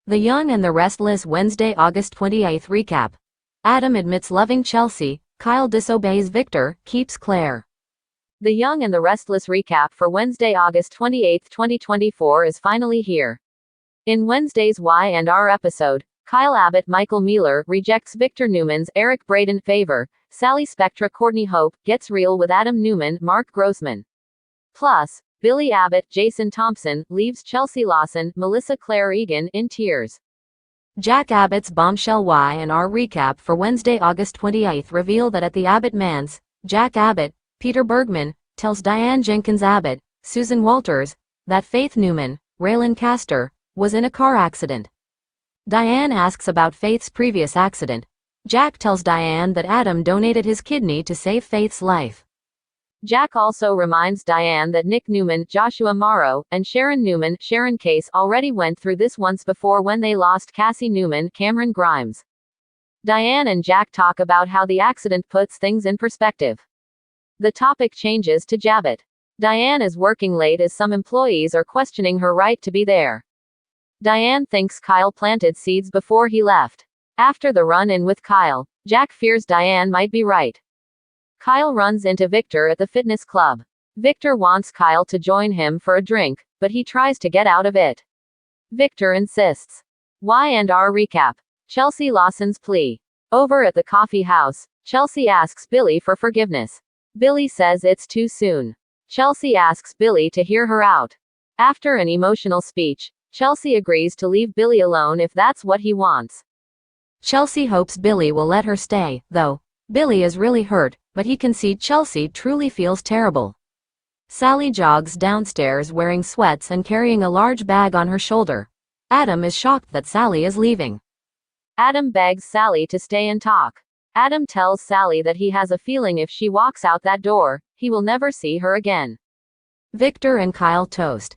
The Young and the Restless Wednesday, August 28th recap. Adam admits loving Chelsea, Kyle disobeys Victor, keeps Claire. The Young and the Restless recap for Wednesday, August 28, 2024 is finally here. In Wednesday's Y&R episode, Kyle Abbott Michael Mealer rejects Victor Newman's Eric Braeden favor, Sally Spectra Courtney Hope gets real with Adam Newman Mark Grossman. Plus, Billy Abbott Jason Thompson leaves Chelsea Lawson Melissa Claire Egan in tears. Jack Abbott's bombshell Y&R recap for Wednesday, August 28th reveal that at the Abbott manse, Jack Abbott, Peter Bergman, tells Diane Jenkins Abbott, Susan Walters, that Faith Newman, Raylan Castor, was in a car accident. Diane asks about Faith's previous accident. Jack tells Diane that Adam donated his kidney to save Faith's life. Jack also reminds Diane that Nick Newman, Joshua Morrow, and Sharon Newman, Sharon Case, already went through this once before when they lost Cassie Newman, Cameron Grimes. Diane and Jack talk about how the accident puts things in perspective. The topic changes to Jabbit. Diane is working late as some employees are questioning her right to be there. Diane thinks Kyle planted seeds before he left. After the run-in with Kyle, Jack fears Diane might be right. Kyle runs into Victor at the fitness club. Victor wants Kyle to join him for a drink, but he tries to get out of it. Victor insists. Y&R recap. Chelsea Lawson's plea. Over at the coffee house, Chelsea asks Billy for forgiveness. Billy says it's too soon. Chelsea asks Billy to hear her out. After an emotional speech, Chelsea agrees to leave Billy alone if that's what he wants. Chelsea hopes Billy will let her stay, though. Billy is really hurt, but he can see Chelsea truly feels terrible. Sally jogs downstairs wearing sweats and carrying a large bag on her shoulder. Adam is shocked that Sally is leaving. Adam begs Sally to stay and talk. Adam tells Sally that he has a feeling if she walks out that door, he will never see her again. Victor and Kyle toast.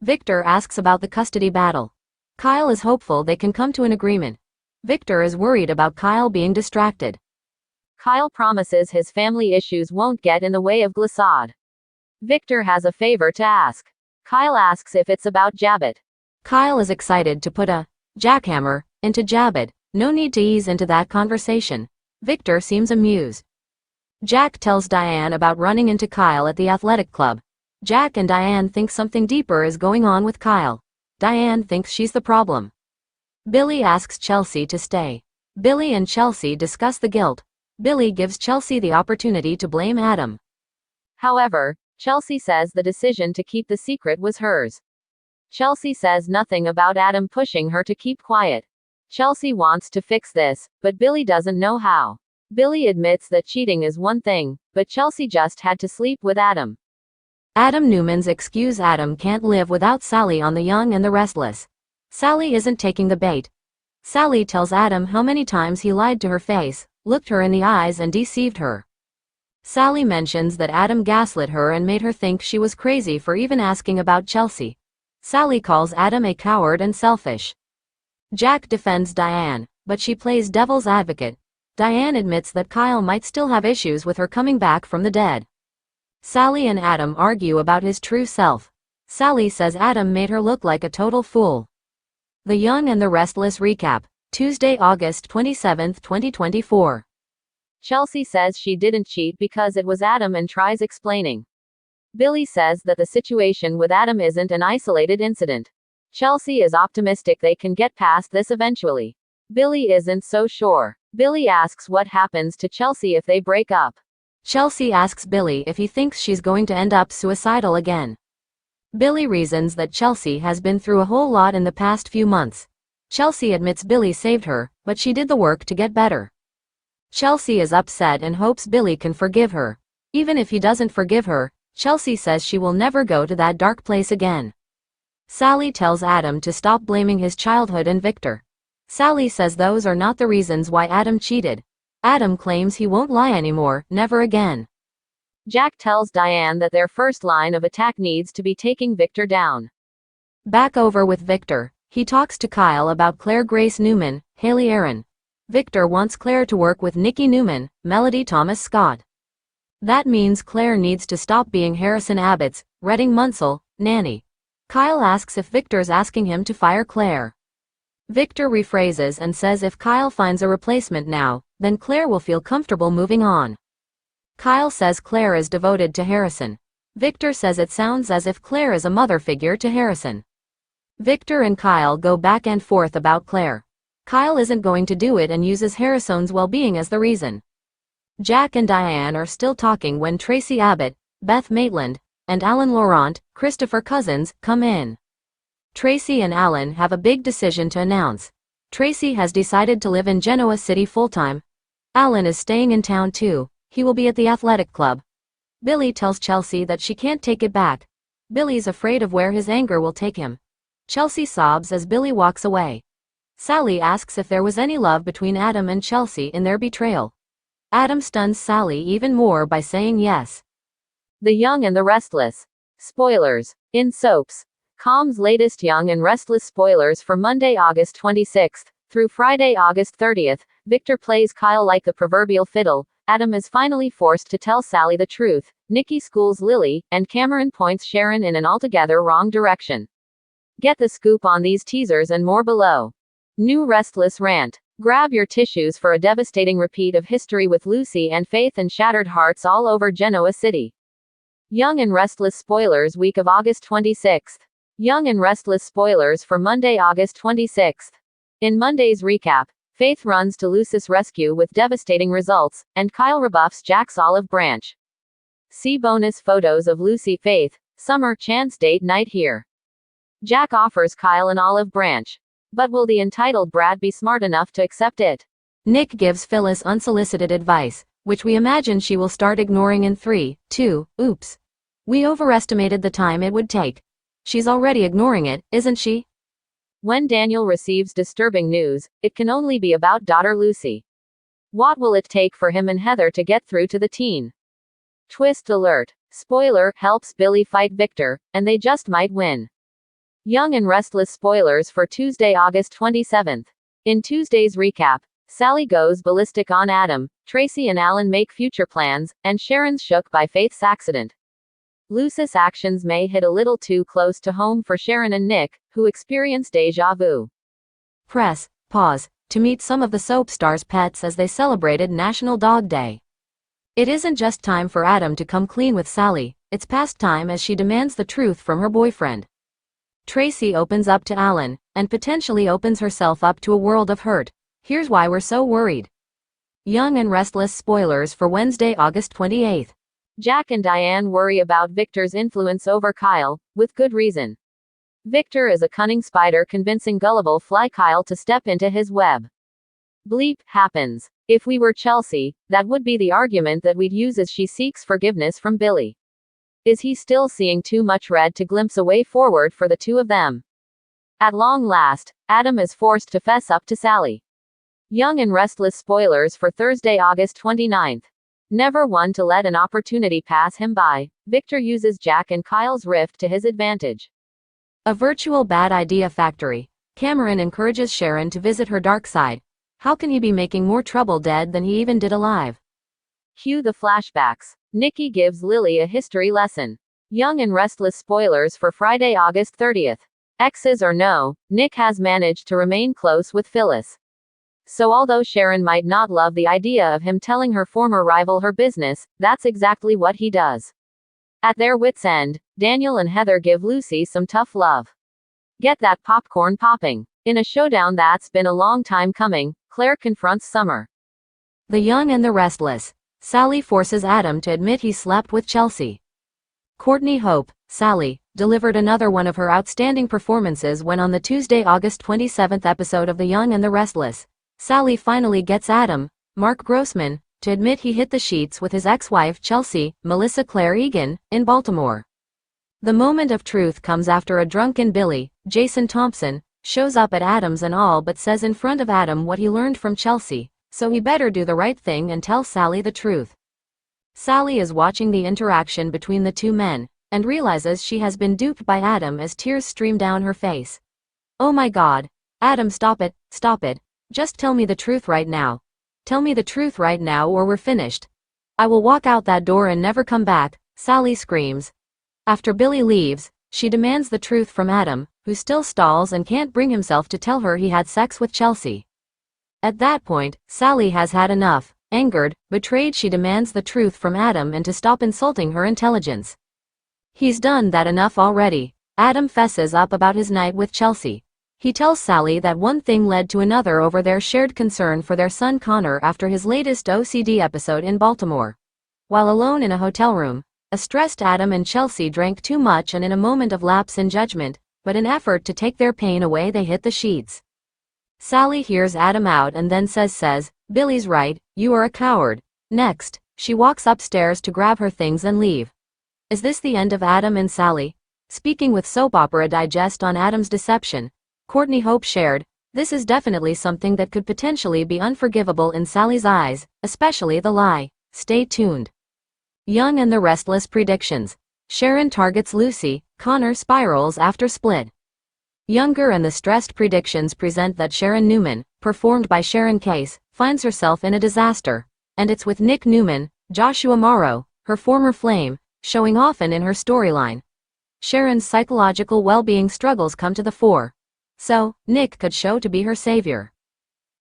Victor asks about the custody battle. Kyle is hopeful they can come to an agreement. Victor is worried about Kyle being distracted. Kyle promises his family issues won't get in the way of glissade. Victor has a favor to ask. Kyle asks if it's about Jabbit. Kyle is excited to put a jackhammer into Jabbit. No need to ease into that conversation. Victor seems amused. Jack tells Diane about running into Kyle at the athletic club. Jack and Diane think something deeper is going on with Kyle. Diane thinks she's the problem. Billy asks Chelsea to stay. Billy and Chelsea discuss the guilt. Billy gives Chelsea the opportunity to blame Adam. However, Chelsea says the decision to keep the secret was hers. Chelsea says nothing about Adam pushing her to keep quiet. Chelsea wants to fix this, but Billy doesn't know how. Billy admits that cheating is one thing, but Chelsea just had to sleep with Adam. Adam Newman's excuse Adam can't live without Sally on The Young and the Restless. Sally isn't taking the bait. Sally tells Adam how many times he lied to her face, looked her in the eyes and deceived her. Sally mentions that Adam gaslit her and made her think she was crazy for even asking about Chelsea. Sally calls Adam a coward and selfish. Jack defends Diane, but she plays devil's advocate. Diane admits that Kyle might still have issues with her coming back from the dead. Sally and Adam argue about his true self. Sally says Adam made her look like a total fool. The Young and the Restless recap. Tuesday, August 27, 2024. Chelsea says she didn't cheat because it was Adam and tries explaining. Billy says that the situation with Adam isn't an isolated incident. Chelsea is optimistic they can get past this eventually. Billy isn't so sure. Billy asks what happens to Chelsea if they break up. Chelsea asks Billy if he thinks she's going to end up suicidal again. Billy reasons that Chelsea has been through a whole lot in the past few months. Chelsea admits Billy saved her, but she did the work to get better. Chelsea is upset and hopes Billy can forgive her. Even if he doesn't forgive her, Chelsea says she will never go to that dark place again. Sally tells Adam to stop blaming his childhood and Victor. Sally says those are not the reasons why Adam cheated. Adam claims he won't lie anymore, never again. Jack tells Diane that their first line of attack needs to be taking Victor down. Back over with Victor. He talks to Kyle about Claire Grace Newman, Haley Aaron. Victor wants Claire to work with Nikki Newman, Melody Thomas Scott. That means Claire needs to stop being Harrison Abbott's, Redding Munsell, nanny. Kyle asks if Victor's asking him to fire Claire. Victor rephrases and says if Kyle finds a replacement now, then Claire will feel comfortable moving on. Kyle says Claire is devoted to Harrison. Victor says it sounds as if Claire is a mother figure to Harrison. Victor and Kyle go back and forth about Claire. Kyle isn't going to do it and uses Harrison's well-being as the reason. Jack and Diane are still talking when Tracy Abbott, Beth Maitland, and Alan Laurent, Christopher Cousins, come in. Tracy and Alan have a big decision to announce. Tracy has decided to live in Genoa City full-time. Alan is staying in town too. He will be at the athletic club. Billy tells Chelsea that she can't take it back. Billy's afraid of where his anger will take him. Chelsea sobs as Billy walks away. Sally asks if there was any love between Adam and Chelsea in their betrayal. Adam stuns Sally even more by saying yes. The Young and the Restless. Spoilers. In soaps. Com's latest Young and Restless spoilers for Monday, August 26th, through Friday, August 30th. Victor plays Kyle like the proverbial fiddle. Adam is finally forced to tell Sally the truth. Nikki schools Lily, and Cameron points Sharon in an altogether wrong direction. Get the scoop on these teasers and more below. New Restless rant. Grab your tissues for a devastating repeat of history with Lucy and Faith and shattered hearts all over Genoa City. Young and Restless spoilers week of August 26th. Young and Restless spoilers for Monday, August 26th. In Monday's recap, Faith runs to Lucy's rescue with devastating results, and Kyle rebuffs Jack's olive branch. See bonus photos of Lucy Faith, summer chance date night here. Jack offers Kyle an olive branch. But will the entitled brat be smart enough to accept it? Nick gives Phyllis unsolicited advice, which we imagine she will start ignoring in 3, 2, oops. We overestimated the time it would take. She's already ignoring it, isn't she? When Daniel receives disturbing news, it can only be about daughter Lucy. What will it take for him and Heather to get through to the teen? Twist alert. Spoiler helps Billy fight Victor, and they just might win. Young and Restless spoilers for Tuesday, August 27th. In Tuesday's recap, Sally goes ballistic on Adam, Tracy and Alan make future plans, and Sharon's shook by Faith's accident. Lucy's actions may hit a little too close to home for Sharon and Nick, who experience deja vu. Press pause to meet some of the soap stars' pets as they celebrated National Dog Day. It isn't just time for Adam to come clean with Sally, it's past time as she demands the truth from her boyfriend. Tracy opens up to Alan, and potentially opens herself up to a world of hurt. Here's why we're so worried. Young and Restless spoilers for Wednesday, August 28th. Jack and Diane worry about Victor's influence over Kyle, with good reason. Victor is a cunning spider convincing gullible fly Kyle to step into his web. Bleep happens. If we were Chelsea, that would be the argument that we'd use as she seeks forgiveness from Billy. Is he still seeing too much red to glimpse a way forward for the two of them? At long last, Adam is forced to fess up to Sally. Young and Restless spoilers for Thursday, August 29th. Never one to let an opportunity pass him by, Victor uses Jack and Kyle's rift to his advantage. A virtual bad idea factory. Cameron encourages Sharon to visit her dark side. How can he be making more trouble dead than he even did alive? Cue the flashbacks. Nikki gives Lily a history lesson. Young and Restless spoilers for Friday, August 30th. Exes or no, Nick has managed to remain close with Phyllis. So although Sharon might not love the idea of him telling her former rival her business, that's exactly what he does. At their wits' end, Daniel and Heather give Lucy some tough love. Get that popcorn popping. In a showdown that's been a long time coming, Claire confronts Summer. The Young and the Restless. Sally forces Adam to admit he slept with Chelsea. Courtney Hope, Sally, delivered another one of her outstanding performances when on the Tuesday, August 27th episode of The Young and the Restless, Sally finally gets Adam, Mark Grossman, to admit he hit the sheets with his ex-wife Chelsea, Melissa Claire Egan, in Baltimore. The moment of truth comes after a drunken Billy, Jason Thompson, shows up at Adam's and all but says in front of Adam what he learned from Chelsea, so he better do the right thing and tell Sally the truth. Sally is watching the interaction between the two men, and realizes she has been duped by Adam as tears stream down her face. Oh my God. Adam, stop it, just tell me the truth right now. Tell me the truth right now or we're finished. I will walk out that door and never come back, Sally screams. After Billy leaves, she demands the truth from Adam, who still stalls and can't bring himself to tell her he had sex with Chelsea. At that point, Sally has had enough. Angered, betrayed, she demands the truth from Adam and to stop insulting her intelligence. He's done that enough already. Adam fesses up about his night with Chelsea. He tells Sally that one thing led to another over their shared concern for their son Connor after his latest OCD episode in Baltimore. While alone in a hotel room, a stressed Adam and Chelsea drank too much, and in a moment of lapse in judgment, but an effort to take their pain away, they hit the sheets. Sally hears Adam out and then says, "Billy's right, you are a coward." Next, she walks upstairs to grab her things and leave. Is this the end of Adam and Sally? Speaking with Soap Opera Digest on Adam's deception, Courtney Hope shared, "This is definitely something that could potentially be unforgivable in Sally's eyes, especially the lie." Stay tuned. Young and the Restless predictions. Sharon targets Lucy, Connor spirals after split. Younger and the Stressed predictions present that Sharon Newman, performed by Sharon Case, finds herself in a disaster, and it's with Nick Newman, Joshua Morrow, her former flame, showing often in her storyline. Sharon's psychological well-being struggles come to the fore. So, Nick could show to be her savior.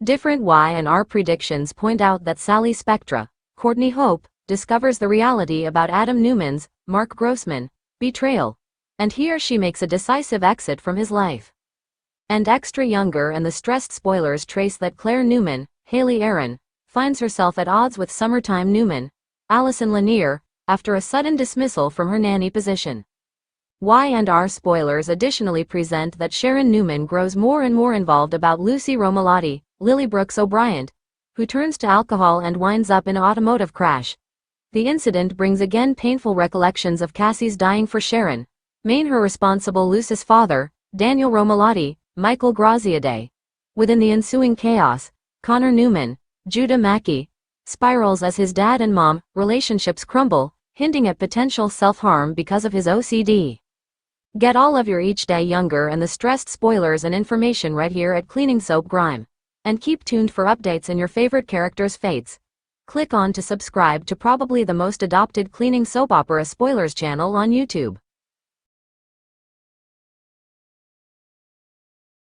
Different Y and R predictions point out that Sally Spectra, Courtney Hope, discovers the reality about Adam Newman's, Mark Grossman, betrayal, and here she makes a decisive exit from his life. And extra Younger and the Stressed spoilers trace that Claire Newman, Haley Aaron, finds herself at odds with Summertime Newman, Allison Lanier, after a sudden dismissal from her nanny position. Y and R spoilers additionally present that Sharon Newman grows more and more involved about Lucy Romalotti, Lily Brooks O'Brien, who turns to alcohol and winds up in an automotive crash. The incident brings again painful recollections of Cassie's dying for Sharon, main her responsible Lucy's father, Daniel Romalotti, Michael Graziadei. Within the ensuing chaos, Connor Newman, Judah Mackey, spirals as his dad and mom relationships crumble, hinting at potential self-harm because of his OCD. Get all of your Each Day Younger and the Stressed spoilers and information right here at Cleaning Soap Grime. And keep tuned for updates in your favorite characters' fates. Click on to subscribe to probably the most adopted cleaning soap opera spoilers channel on YouTube.